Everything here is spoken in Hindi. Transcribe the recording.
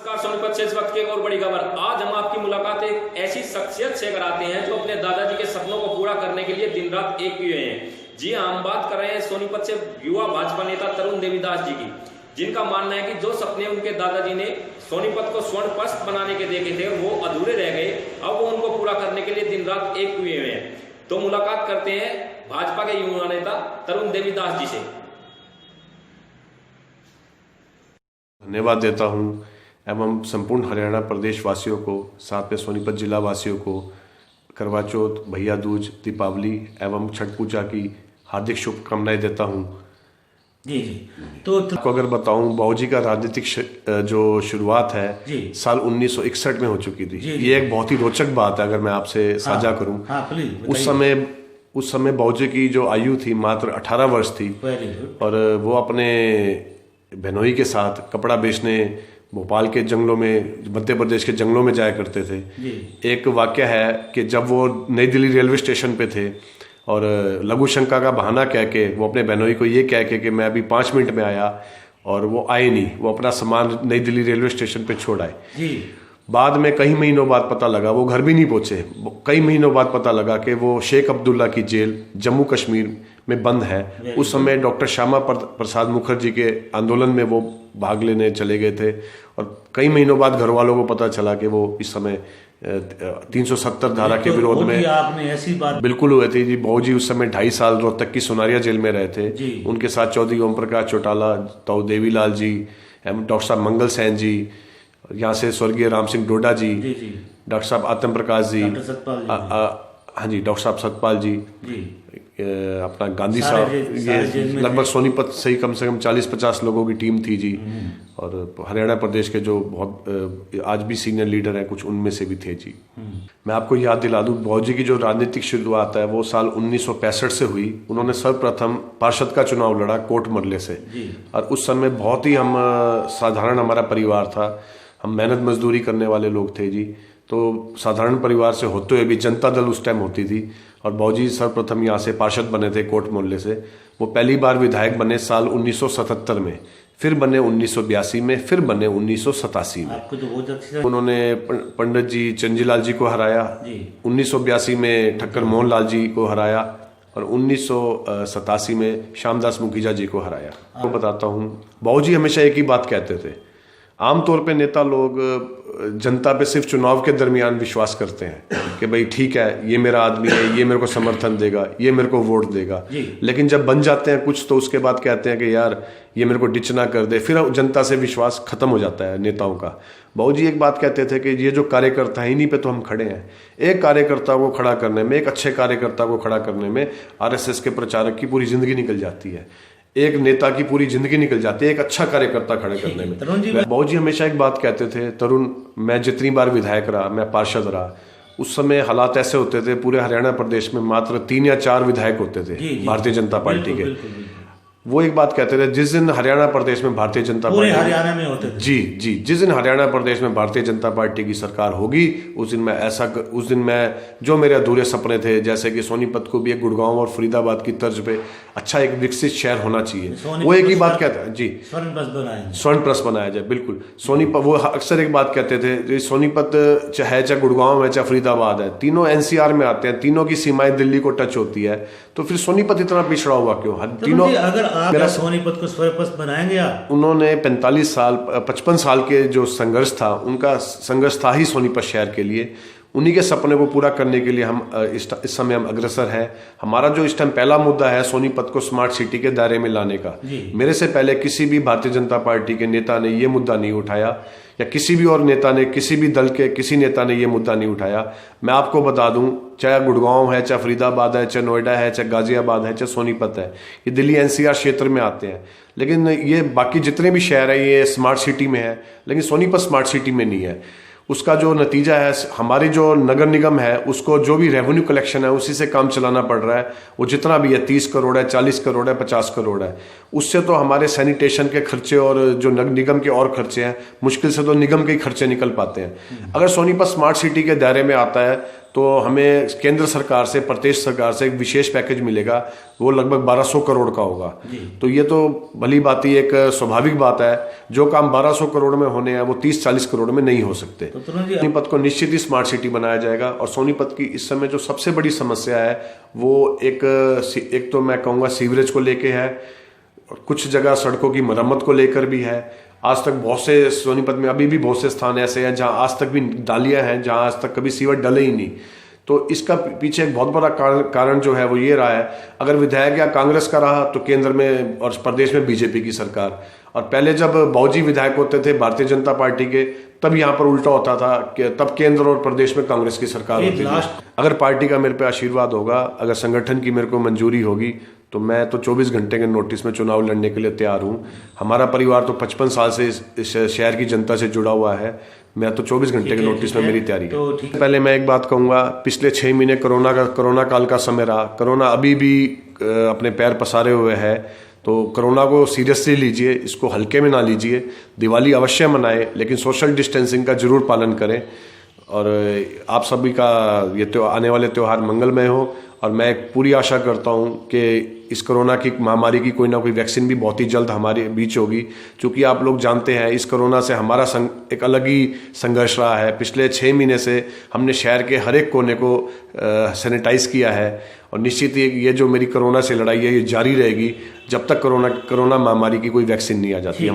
नमस्कार सोनीपत से इस वक्त की एक और बड़ी खबर। आज हम आपकी मुलाकात एक ऐसी शख्सियत से कराते हैं जो अपने दादाजी के सपनों को पूरा करने के लिए दिन रात एक किए हैं। जी हाँ, हम बात कर रहे हैं सोनीपत से युवा भाजपा नेता तरुण देवीदास जी की, जिनका मानना है कि जो सपने उनके दादाजी ने सोनीपत को स्वर्ण पस्त बनाने के देखे थे वो अधूरे रह गए, अब वो उनको पूरा करने के लिए दिन रात एक हुए हैं। तो मुलाकात करते हैं भाजपा के युवा नेता तरुण देवीदास जी से। धन्यवाद देता हूं एवं संपूर्ण हरियाणा प्रदेश वासियों को, साथ में सोनीपत जिला वासियों को करवा चौथ, भैया दूज, दीपावली एवं छठ पूजा की हार्दिक शुभकामनाएं देता हूं। जी तो आपको अगर बताऊं, बाबूजी का राजनीतिक जो शुरुआत है साल 1961 में हो चुकी थी। ये एक बहुत ही रोचक बात है, अगर मैं आपसे साझा करूं। उस समय बाबूजी की जो आयु थी मात्र 18 वर्ष थी और वो अपने बहनोई के साथ कपड़ा बेचने भोपाल के जंगलों में, मध्य प्रदेश के जंगलों में जाया करते थे। एक वाक्य है कि जब वो नई दिल्ली रेलवे स्टेशन पे थे और लघु शंका का बहाना कह के वो अपने बहनोई को ये कह के कि मैं अभी 5 मिनट में आया, और वो आए नहीं, वो अपना सामान नई दिल्ली रेलवे स्टेशन पे छोड़ आए। बाद में कई महीनों बाद पता लगा, वो घर भी नहीं पहुंचे, कई महीनों बाद पता लगा कि वो शेख अब्दुल्ला की जेल जम्मू कश्मीर में बंद है। उस समय डॉक्टर श्यामा प्रसाद मुखर्जी के आंदोलन में वो भाग लेने चले गए थे, और कई महीनों बाद घर वालों को पता चला कि वो इस समय 370 धारा के विरोध में आपने ऐसी बात बिल्कुल हुए थे जी। बाबूजी उस समय 2.5 साल रोहतक की सोनारिया जेल में रहे थे। उनके साथ चौधरी ओम प्रकाश चौटाला, ताऊ देवीलाल जी, डॉक्टर साहब मंगल सेन जी, यहाँ से स्वर्गीय राम सिंह डोडा जी, डॉक्टर साहब आत्म प्रकाश जी, हाँ जी, डॉक्टर साहब सतपाल जी, अपना गांधी साहब, ये लगभग सोनीपत से ही कम 40-50 लोगों की टीम थी जी। और हरियाणा प्रदेश के जो बहुत आज भी सीनियर लीडर हैं कुछ, उनमें से भी थे जी। मैं आपको याद दिला दूं, बाबूजी की जो राजनीतिक शुरुआत है वो साल 1965 से हुई। उन्होंने सर्वप्रथम पार्षद का चुनाव लड़ा कोट मरले से, और उस समय बहुत ही हम साधारण हमारा परिवार था, हम मेहनत मजदूरी करने वाले लोग थे जी। तो साधारण परिवार से होते हुए भी जनता दल उस टाइम होती थी, और बाबूजी सर्वप्रथम यहाँ से पार्षद बने थे कोट मोहल्ले से। वो पहली बार विधायक बने साल 1977 में, फिर बने 1982 में, फिर बने 1987 में। आपको तो बहुत अच्छा। उन्होंने पंडित जी चंजीलाल जी को हराया, 1982 में ठक्कर मोहन लाल जी को हराया, और 1987 में श्यामदास मुखीजा जी को हराया। आपको बताता हूँ, बाबूजी हमेशा एक ही बात कहते थे, आमतौर पे नेता लोग जनता पे सिर्फ चुनाव के दरमियान विश्वास करते हैं कि भाई ठीक है, ये मेरा आदमी है, ये मेरे को समर्थन देगा, ये मेरे को वोट देगा। लेकिन जब बन जाते हैं कुछ, तो उसके बाद कहते हैं कि यार ये मेरे को डिच ना कर दे, फिर जनता से विश्वास खत्म हो जाता है नेताओं का। बाबूजी एक बात कहते थे कि ये जो कार्यकर्ता है, इन्हीं पे तो हम खड़े हैं। एक कार्यकर्ता को खड़ा करने में, एक अच्छे कार्यकर्ता को खड़ा करने में आरएसएस के प्रचारक की पूरी जिंदगी निकल जाती है, एक नेता की पूरी जिंदगी निकल जाती है एक अच्छा कार्यकर्ता खड़े करने में। बाबूजी हमेशा एक बात कहते थे, तरुण, मैं जितनी बार विधायक रहा, मैं पार्षद रहा, उस समय हालात ऐसे होते थे, पूरे हरियाणा प्रदेश में मात्र 3 या 4 विधायक होते थे भारतीय जनता पार्टी के। वो एक बात कहते थे, जिस दिन हरियाणा प्रदेश में भारतीय जनता पार्टी, हरियाणा में होते थे जी, जिस दिन हरियाणा प्रदेश में भारतीय जनता पार्टी की सरकार होगी, उस दिन मैं जो मेरे अधूरे सपने थे, जैसे कि सोनीपत को भी एक गुड़गांव और फरीदाबाद की तर्ज पे अच्छा एक विकसित शहर होना चाहिए, वो एक ही बात कहते हैं जी, स्वर्ण प्लस बनाया जाए। बिल्कुल, सोनीपत, वो अक्सर एक बात कहते थे, सोनीपत चाहे गुड़गांव है चाहे फरीदाबाद है, तीनों एनसीआर में आते हैं, तीनों की सीमाएं दिल्ली को टच होती है, तो फिर सोनीपत इतना पिछड़ा हुआ क्यों? तीनों मेरा सोनीपत को स्वर्ण बनाएंगे आप? उन्होंने 55 साल के जो संघर्ष था, उनका संघर्ष था ही सोनीपत शहर के लिए। उन्हीं के सपने को पूरा करने के लिए हम इस समय हम अग्रसर हैं। हमारा जो इस टाइम पहला मुद्दा है सोनीपत को स्मार्ट सिटी के दायरे में लाने का, मेरे से पहले किसी भी भारतीय जनता पार्टी के नेता ने ये मुद्दा नहीं उठाया, या किसी भी और नेता ने, किसी भी दल के किसी नेता ने ये मुद्दा नहीं उठाया। मैं आपको बता दूं, चाहे गुड़गांव है, चाहे फरीदाबाद है, चाहे नोएडा है, चाहे गाजियाबाद है, चाहे सोनीपत है, ये दिल्ली एनसीआर क्षेत्र में आते हैं, लेकिन ये बाकी जितने भी शहर है ये स्मार्ट सिटी में है, लेकिन सोनीपत स्मार्ट सिटी में नहीं है। उसका जो नतीजा है, हमारी जो नगर निगम है उसको जो भी रेवेन्यू कलेक्शन है उसी से काम चलाना पड़ रहा है। वो जितना भी है 30 करोड़ है, 40 करोड़ है, 50 करोड़ है, उससे तो हमारे सैनिटेशन के खर्चे और जो नगर निगम के और खर्चे हैं, मुश्किल से तो निगम के ही खर्चे निकल पाते हैं। अगर सोनीपत स्मार्ट सिटी के दायरे में आता है तो हमें केंद्र सरकार से, प्रदेश सरकार से एक विशेष पैकेज मिलेगा, वो लगभग 1200 करोड़ का होगा। तो ये तो भली बात ही, एक स्वाभाविक बात है, जो काम 1200 करोड़ में होने हैं वो 30-40 करोड़ में नहीं हो सकते। तो तुरंत सोनीपत को निश्चित ही स्मार्ट सिटी बनाया जाएगा। और सोनीपत की इस समय जो सबसे बड़ी समस्या है वो एक तो मैं कहूँगा सीवरेज को लेके है, कुछ जगह सड़कों की मरम्मत को लेकर भी है। आज तक बहुत से सोनीपत में अभी भी बहुत से स्थान ऐसे हैं जहां आज तक भी नालियां हैं, जहां आज तक कभी सीवर डले ही नहीं। तो इसका पीछे एक बहुत बड़ा कारण जो है वो ये रहा है, अगर विधायक या कांग्रेस का रहा तो केंद्र में और प्रदेश में बीजेपी की सरकार। और पहले जब बाबूजी विधायक होते थे भारतीय जनता पार्टी के, तब यहाँ पर उल्टा होता था कि तब केंद्र और प्रदेश में कांग्रेस की सरकार होती थी। अगर पार्टी का मेरे पे आशीर्वाद होगा, अगर संगठन की मेरे को मंजूरी होगी, तो मैं तो 24 घंटे के नोटिस में चुनाव लड़ने के लिए तैयार हूँ। हमारा परिवार तो 55 साल से इस शहर की जनता से जुड़ा हुआ है। मैं तो 24 घंटे के नोटिस में मेरी तैयारी है। पहले मैं एक बात कहूँगा, पिछले 6 महीने कोरोना काल का समय रहा। कोरोना अभी भी अपने पैर पसारे हुए है, तो कोरोना को सीरियसली लीजिए, इसको हल्के में ना लीजिए। दिवाली अवश्य मनाएं, लेकिन सोशल डिस्टेंसिंग का जरूर पालन करें। और आप सभी का ये आने वाले त्यौहार मंगलमय हो। और मैं पूरी आशा करता हूं कि इस कोरोना की महामारी की कोई ना कोई वैक्सीन भी बहुत ही जल्द हमारे बीच होगी, क्योंकि आप लोग जानते हैं इस कोरोना से हमारा एक अलग ही संघर्ष रहा है। पिछले 6 महीने से हमने शहर के हर एक कोने को सैनिटाइज किया है, और निश्चित ही ये जो मेरी कोरोना से लड़ाई है ये जारी रहेगी जब तक कोरोना महामारी की कोई वैक्सीन नहीं आ जाती।